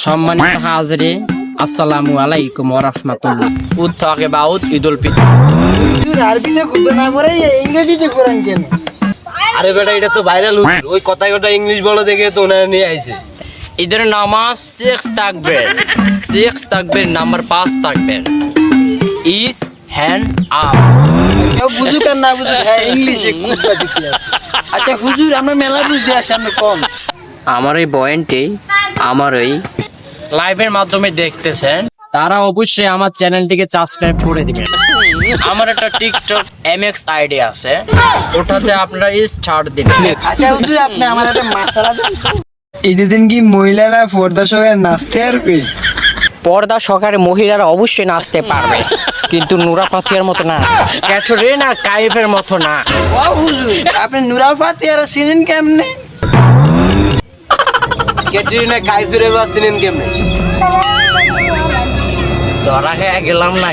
সম্মানিত হাজিরে আসসালামু আলাইকুম ওয়া রাহমাতুল্লাহ। উত্তাকে বাউত ঈদুল ফিতর। হুজুর আরবিতে খুতবা না পড়ে ইংরেজিতে কোরআন কেন? আরে বেটা এটা তো ভাইরাল হুজুর, ওই কথায় কথা ইংলিশ বলো দেখে তো ওনারা নিয়ে আইছে। ঈদের নামাজ 6 তাকবীর নাম্বার 5 তাকবীর ইজ হ্যান্ড আপ। কেউ বুঝুক আর না বুঝুক, হ্যাঁ ইংলিশে খুতবা দিতে আছে। আচ্ছা হুজুর আমরা মেলা বুঝতে আসি, আপনি কম। আমার এই বয়ানটি আমার এই লাইভের মাধ্যমে দেখতেছেন তারা অবশ্যই আমার চ্যানেলটিকে সাবস্ক্রাইব করে দিবেন। আমার একটা টিকটক MX আইডি আছে, ওটাতে আপনারা স্টার্ট দিবেন। আচ্ছা হুজুর আপনি আমার একটা মাসালা দেন। ঈদের দিন কি মহিলারা পর্দা সহকারে নাচতে পারবে? পর্দা সহকারে মহিলারা অবশ্যই নাচতে পারবে, কিন্তু নুরা ফাতিয়ার মতো না, ক্যাটরিনা কাইফের মতো না। ও হুজুর আপনি নুরা ফাতিয়ারা চিনেন কেমনে? ক্যাটরিনা কাইফের এবার চিনেন কেমনে? ধরা খেয়ে গেলাম না।